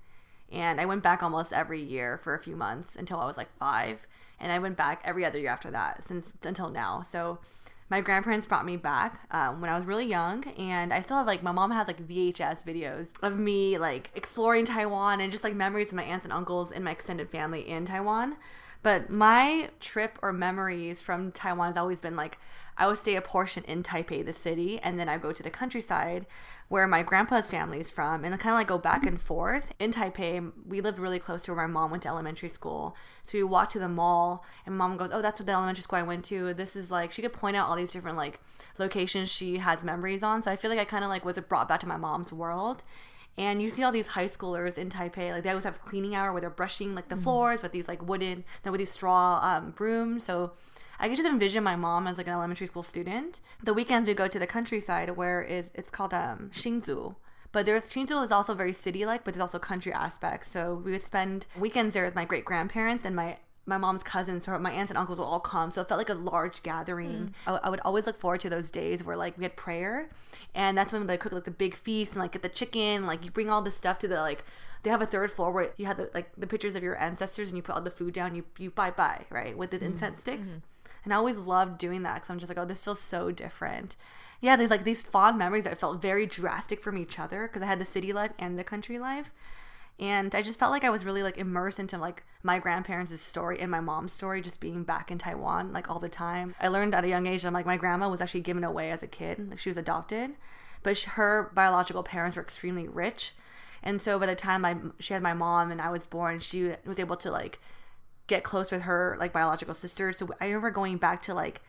and I went back almost every year for a few months until I was like 5, and I went back every other year after that until now. So my grandparents brought me back when I was really young, and I still have like, my mom has like VHS videos of me like exploring Taiwan and just like memories of my aunts and uncles and my extended family in Taiwan. But my trip or memories from Taiwan has always been like, I would stay a portion in Taipei, the city, and then I go to the countryside where my grandpa's family is from, and I kind of like go back and forth. In Taipei, we lived really close to where my mom went to elementary school. So we walked to the mall, and mom goes, oh, that's what the elementary school I went to. This is like, she could point out all these different like locations she has memories on. So I feel like I kind of like was brought back to my mom's world. And you see all these high schoolers in Taipei, like they always have cleaning hour where they're brushing like the floors with these like with these straw brooms. So I could just envision my mom as like an elementary school student. The weekends we go to the countryside where it's called Hsinchu. But Hsinchu is also very city-like, but there's also country aspects. So we would spend weekends there with my great-grandparents and my mom's cousins, or my aunts and uncles will all come. So it felt like a large gathering. I would always look forward to those days where like we had prayer, and that's when they cook like the big feast and like get the chicken, like you bring all this stuff to the like, they have a third floor where you have the pictures of your ancestors, and you put all the food down, you bye right, with the incense sticks. And I always loved doing that because I'm just like, oh, this feels so different. Yeah, there's like these fond memories that felt very drastic from each other because I had the city life and the country life. And I just felt like I was really like immersed into like my grandparents' story and my mom's story, just being back in Taiwan like all the time. I learned at a young age that like my grandma was actually given away as a kid. Like she was adopted, but her biological parents were extremely rich. And so by the time she had my mom and I was born, she was able to like get close with her like biological sister. So I remember going back to like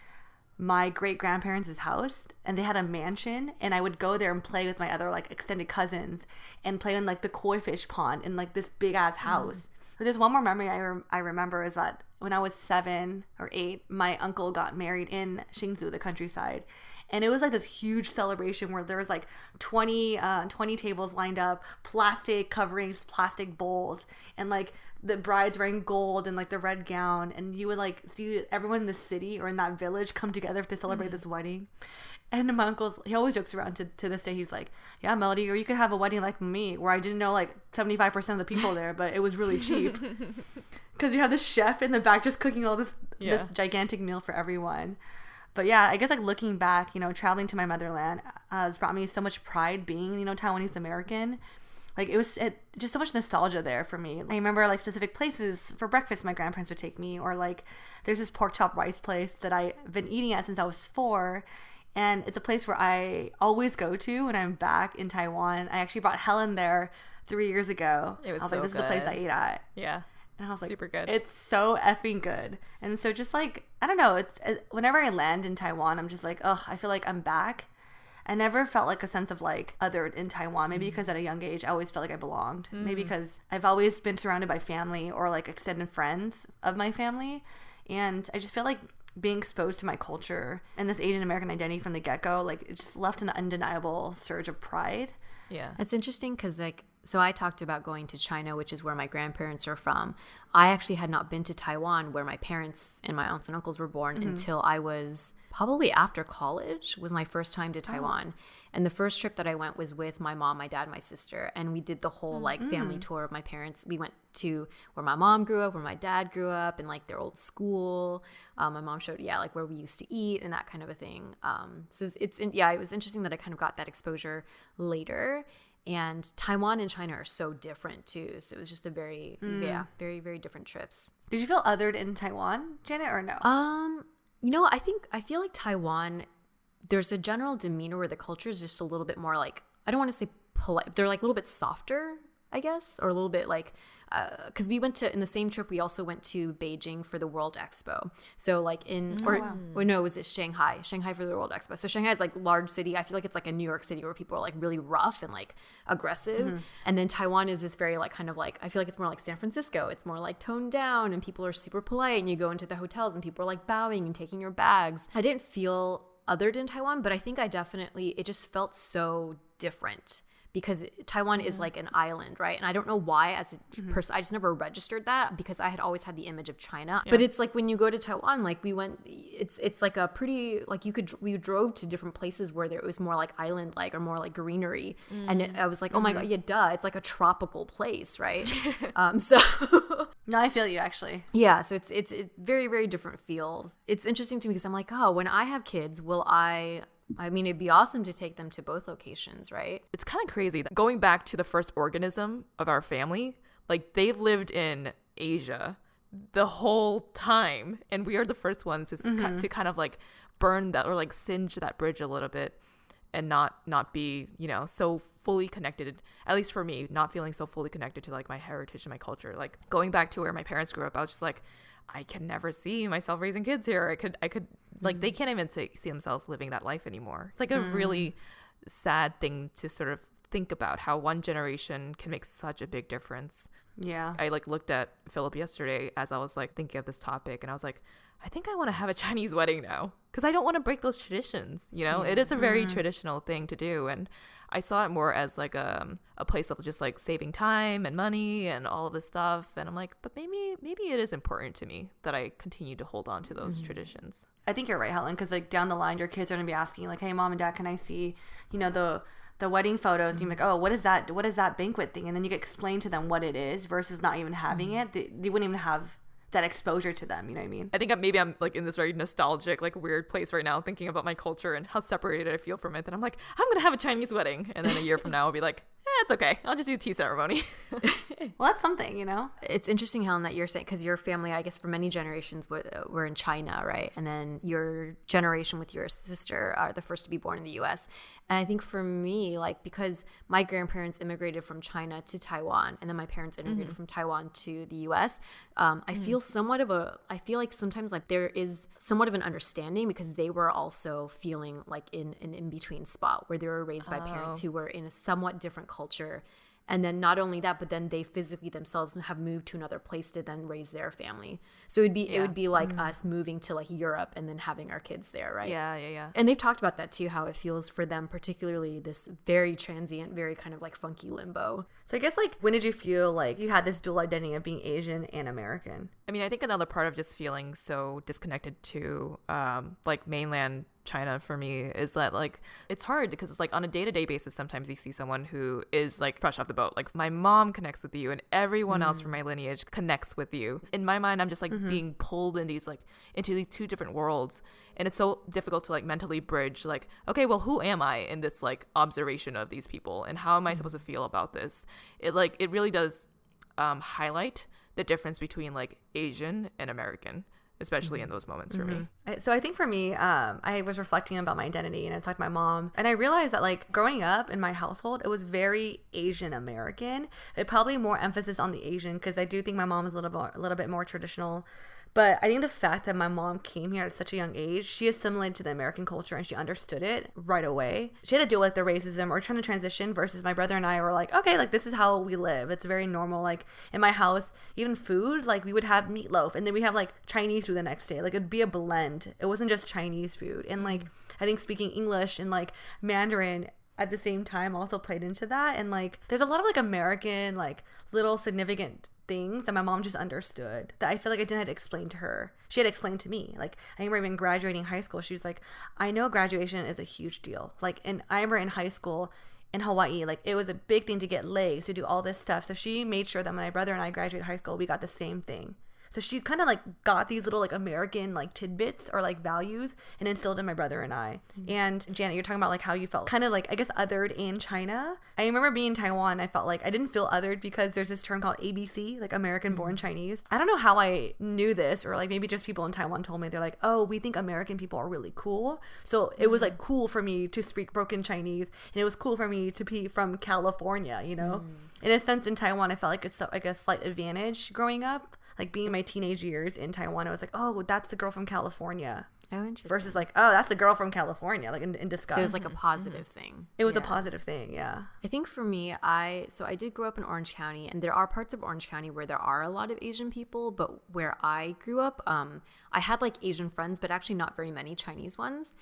my great grandparents' house, and they had a mansion, and I would go there and play with my other like extended cousins and play in like the koi fish pond in like this big ass house. But there's one more memory I remember is that when I was 7 or 8, my uncle got married in Hsinchu, the countryside. And it was like this huge celebration where there was like 20 tables lined up, plastic coverings, plastic bowls, and like the bride's wearing gold and like the red gown, and you would like see everyone in the city or in that village come together to celebrate this wedding. And my uncle, he always jokes around to this day, he's like, yeah, Melody, or you could have a wedding like me where I didn't know like 75% of the people there, but it was really cheap because you have the chef in the back just cooking all this gigantic meal for everyone. But yeah, I guess like looking back, you know, traveling to my motherland has brought me so much pride being, you know, Taiwanese American. Like it was just so much nostalgia there for me. I remember like specific places for breakfast my grandparents would take me, or like there's this pork chop rice place that I've been eating at since I was 4. And it's a place where I always go to when I'm back in Taiwan. I actually brought Helen there 3 years ago. It was I was so like, this good. is the place I ate at. Yeah. And I was like, super good. It's so effing good. And so just like, I don't know, it's whenever I land in Taiwan, I'm just like, oh, I feel like I'm back. I never felt like a sense of like othered in Taiwan. Maybe because at a young age, I always felt like I belonged. Maybe because I've always been surrounded by family or like extended friends of my family. And I just feel like being exposed to my culture and this Asian American identity from the get-go, like it just left an undeniable surge of pride. Yeah. It's interesting because like, so I talked about going to China, which is where my grandparents are from. I actually had not been to Taiwan, where my parents and my aunts and uncles were born, until I was probably after college was my first time to Taiwan. And the first trip that I went was with my mom, my dad, my sister. And we did the whole like family tour of my parents. We went to where my mom grew up, where my dad grew up, and like their old school. My mom showed, like where we used to eat and that kind of a thing. So it was interesting that I kind of got that exposure later. And Taiwan and China are so different too. So it was just a very, very, very different trips. Did you feel othered in Taiwan, Janet, or no? You know, I feel like Taiwan, there's a general demeanor where the culture is just a little bit more like, I don't want to say polite, they're like a little bit softer, I guess, or a little bit like, because we went to, in the same trip, we also went to Beijing for the World Expo. So like it was Shanghai for the World Expo. So Shanghai is like large city. I feel like it's like a New York City where people are like really rough and like aggressive. And then Taiwan is this very like kind of like, I feel like it's more like San Francisco. It's more like toned down and people are super polite, and you go into the hotels and people are like bowing and taking your bags. I didn't feel othered in Taiwan, but I think it just felt so different because Taiwan is like an island, right? And I don't know why as a person, I just never registered that because I had always had the image of China. Yeah. But it's like when you go to Taiwan, like it's like a pretty, like we drove to different places where it was more like island-like or more like greenery. And I was like, oh my God, yeah, duh. It's like a tropical place, right? So... No, I feel you actually. Yeah, so it's very, very different feels. It's interesting to me because I'm like, oh, when I have kids, I mean, it'd be awesome to take them to both locations, right? It's kind of crazy that going back to the first organism of our family, like they've lived in Asia the whole time. And we are the first ones to kind of like burn that or like singe that bridge a little bit and not be, so fully connected, at least for me, not feeling so fully connected to like my heritage and my culture. Like going back to where my parents grew up, I was just like, I can never see myself raising kids here. I could like, they can't even see themselves living that life anymore. It's like a really sad thing to sort of think about how one generation can make such a big difference. Yeah. I like looked at Philip yesterday as I was like thinking of this topic and I was like, I think I want to have a Chinese wedding now because I don't want to break those traditions. It is a very traditional thing to do. And I saw it more as like a place of just like saving time and money and all of this stuff. And I'm like, but maybe it is important to me that I continue to hold on to those traditions. I think you're right, Helen, because like down the line, your kids are going to be asking like, hey, mom and dad, can I see, the wedding photos? And you're like, oh, what is that banquet thing? And then you can explain to them what it is versus not even having it. They wouldn't even have that exposure to them, you know what I mean? I think I'm like in this very nostalgic, like weird place right now thinking about my culture and how separated I feel from it. And I'm like, I'm going to have a Chinese wedding. And then a year from now I'll be like, it's okay. I'll just do a tea ceremony. Well, that's something, It's interesting, Helen, that you're saying, because your family, I guess for many generations were in China, right? And then your generation with your sister are the first to be born in the U.S. And I think for me, like, because my grandparents immigrated from China to Taiwan, and then my parents immigrated from Taiwan to the U.S., I feel like sometimes like there is somewhat of an understanding because they were also feeling like in an in-between spot where they were raised by parents who were in a somewhat different culture. And then not only that, but then they physically themselves have moved to another place to then raise their family. So it would be like us moving to like Europe and then having our kids there, right? Yeah. And they've talked about that too, how it feels for them, particularly this very transient, very kind of like funky limbo. So I guess like, when did you feel like you had this dual identity of being Asian and American? I mean, I think another part of just feeling so disconnected to like mainland China for me is that like it's hard because it's like on a day-to-day basis sometimes you see someone who is like fresh off the boat, like my mom connects with you and everyone else from my lineage connects with you. In my mind I'm just like being pulled in these like into these two different worlds, and it's so difficult to like mentally bridge like, okay, well, who am I in this like observation of these people and how am I supposed to feel about this? It really does highlight the difference between like Asian and American, especially in those moments for me. So I think for me, I was reflecting about my identity and I talked to my mom and I realized that like growing up in my household, it was very Asian American. It probably more emphasis on the Asian because I do think my mom is a little bit more traditional. But I think the fact that my mom came here at such a young age, she assimilated to the American culture and she understood it right away. She had to deal with the racism or trying to transition versus my brother and I were like, okay, like this is how we live. It's very normal. Like in my house, even food, like we would have meatloaf and then we have like Chinese food the next day. Like it'd be a blend. It wasn't just Chinese food. And like, I think speaking English and like Mandarin at the same time also played into that. And like, there's a lot of like American, like little significant things that my mom just understood that I feel like I didn't have to explain to her. She had to explain to me. Like I remember even graduating high school, she was like, I know graduation is a huge deal. Like, and I remember in high school in Hawaii, like it was a big thing to get legs, to do all this stuff. So she made sure that my brother and I graduated high school, we got the same thing. So she kind of like got these little like American like tidbits or like values and instilled in my brother and I. And Janet, you're talking about like how you felt kind of like, I guess, othered in China. I remember being in Taiwan, I felt like I didn't feel othered because there's this term called ABC, like American born Chinese. I don't know how I knew this, or like maybe just people in Taiwan told me. They're like, oh, we think American people are really cool. So it was like cool for me to speak broken Chinese, and it was cool for me to be from California, you know? In a sense, in Taiwan, I felt like it's like a slight advantage growing up. Like being in my teenage years in Taiwan, I was like, oh, that's the girl from California. Oh, interesting. Versus like, oh, that's the girl from California, like in disgust. So it was like a positive thing. It was a positive thing, yeah. I think for me, I did grow up in Orange County, and there are parts of Orange County where there are a lot of Asian people, but where I grew up, I had like Asian friends, but actually not very many Chinese ones.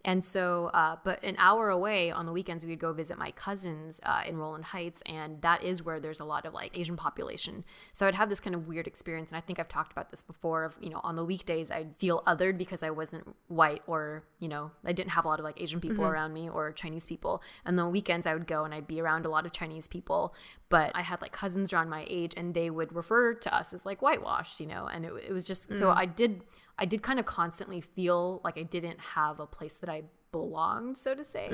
And so, but an hour away on the weekends, we would go visit my cousins in Roland Heights, and that is where there's a lot of like Asian population. So I'd have this kind of weird experience, and I think I've talked about this before. Of on the weekdays I'd feel othered because I wasn't white, or I didn't have a lot of like Asian people around me or Chinese people. And the weekends I would go and I'd be around a lot of Chinese people, but I had like cousins around my age, and they would refer to us as like whitewashed, and it was just so I did kind of constantly feel like I didn't have a place that I belonged, so to say.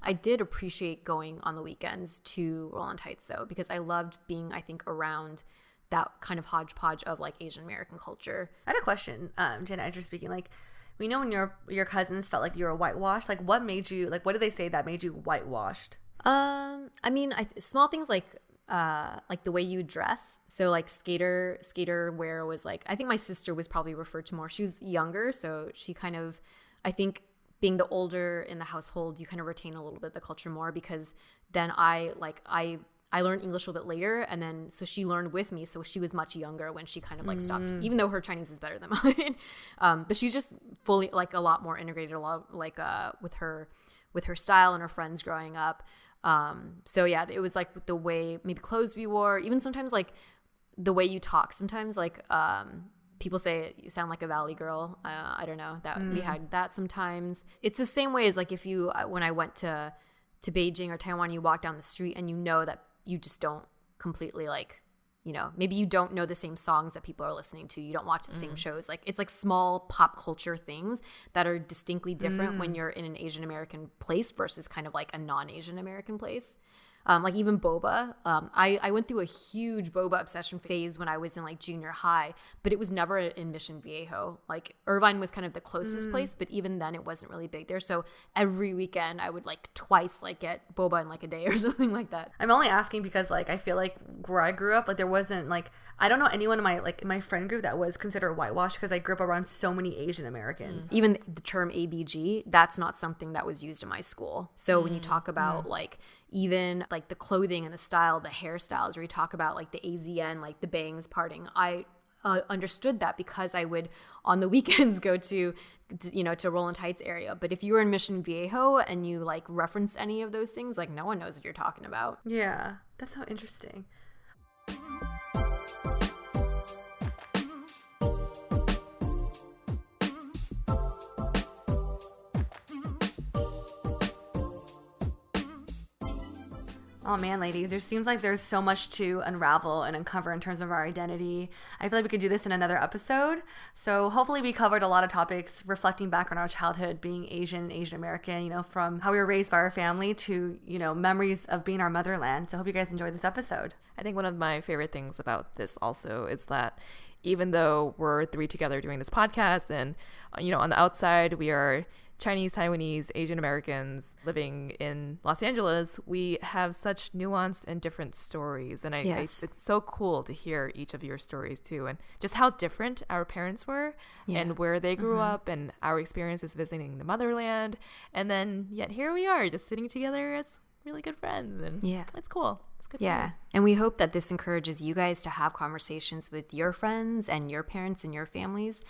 I did appreciate going on the weekends to Roland Heights, though, because I loved being, I think, around that kind of hodgepodge of like Asian American culture. I had a question, Jenna, as you're speaking. Like, we know when your cousins felt like you were whitewashed. Like, what made you, like, what did they say that made you whitewashed? I mean, small things like the way you dress. So like skater wear was like, I think my sister was probably referred to more. She was younger, so she kind of, I think being the older in the household, you kind of retain a little bit of the culture more, because then I learned English a little bit later, and then so she learned with me, so she was much younger when she kind of like stopped, even though her Chinese is better than mine. But she's just fully like a lot more integrated, a lot like with her style and her friends growing up. So yeah, it was like the way maybe clothes we wore, even sometimes like the way you talk. Sometimes like people say you sound like a valley girl. I don't know, that we had that sometimes. It's the same way as like if you when I went to Beijing or Taiwan, you walk down the street and you know that you just don't completely like, maybe you don't know the same songs that people are listening to. You don't watch the same shows. Like it's like small pop culture things that are distinctly different when you're in an Asian American place versus kind of like a non-Asian American place. Like even boba. I went through a huge boba obsession phase when I was in like junior high, but it was never in Mission Viejo. Like Irvine was kind of the closest place, but even then it wasn't really big there. So every weekend I would like twice like get boba in like a day or something like that. I'm only asking because like I feel like where I grew up, like there wasn't like, I don't know anyone in my friend group that was considered whitewashed, because I grew up around so many Asian Americans. Even the term ABG, that's not something that was used in my school. So when you talk about like even like the clothing and the style, the hairstyles, where you talk about like the AZN, like the bangs parting, I understood that because I would on the weekends go to Roland Heights area. But if you were in Mission Viejo and you like reference any of those things, like no one knows what you're talking about. Yeah, that's so interesting. Oh man, ladies, there seems like there's so much to unravel and uncover in terms of our identity. I feel like we could do this in another episode. So hopefully we covered a lot of topics reflecting back on our childhood, being Asian American, from how we were raised by our family to, memories of being our motherland. So I hope you guys enjoyed this episode. I think one of my favorite things about this also is that even though we're three together doing this podcast and, on the outside we are Chinese, Taiwanese, Asian Americans living in Los Angeles, we have such nuanced and different stories. And it's so cool to hear each of your stories too, and just how different our parents were and where they grew up and our experiences visiting the motherland. And then yet here we are just sitting together as really good friends, and it's cool. It's good. Yeah. And we hope that this encourages you guys to have conversations with your friends and your parents and your families,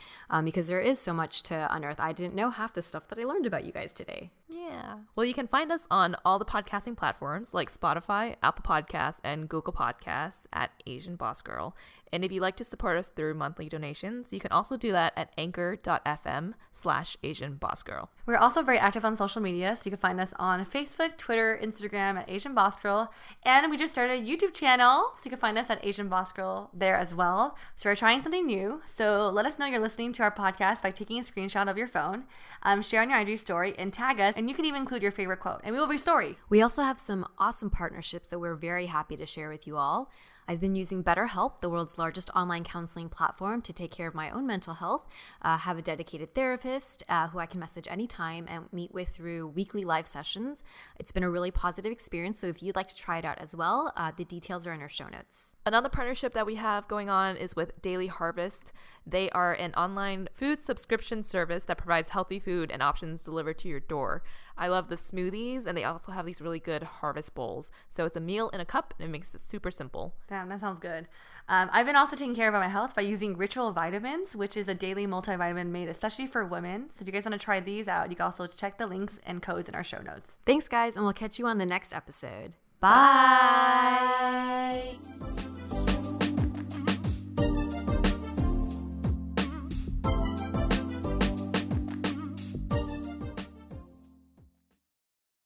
because there is so much to unearth. I didn't know half the stuff that I learned about you guys today. Yeah. Well, you can find us on all the podcasting platforms like Spotify, Apple Podcasts, and Google Podcasts at Asian Boss Girl. And if you'd like to support us through monthly donations, you can also do that at anchor.fm/Asian Boss Girl. We're also very active on social media, so you can find us on Facebook, Twitter, Instagram at Asian Boss Girl. And we just started a YouTube channel, so you can find us at Asian Boss Girl there as well. So we're trying something new. So let us know you're listening to our podcast by taking a screenshot of your phone, share on your IG story, and tag us. And you can even include your favorite quote, and we will restory. We also have some awesome partnerships that we're very happy to share with you all. I've been using BetterHelp, the world's largest online counseling platform, to take care of my own mental health, have a dedicated therapist who I can message anytime and meet with through weekly live sessions. It's been a really positive experience, so if you'd like to try it out as well, the details are in our show notes. Another partnership that we have going on is with Daily Harvest. They are an online food subscription service that provides healthy food and options delivered to your door. I love the smoothies, and they also have these really good harvest bowls. So it's a meal in a cup, and it makes it super simple. Damn, that sounds good. I've been also taking care of my health by using Ritual Vitamins, which is a daily multivitamin made especially for women. So if you guys want to try these out, you can also check the links and codes in our show notes. Thanks, guys, and we'll catch you on the next episode. Bye.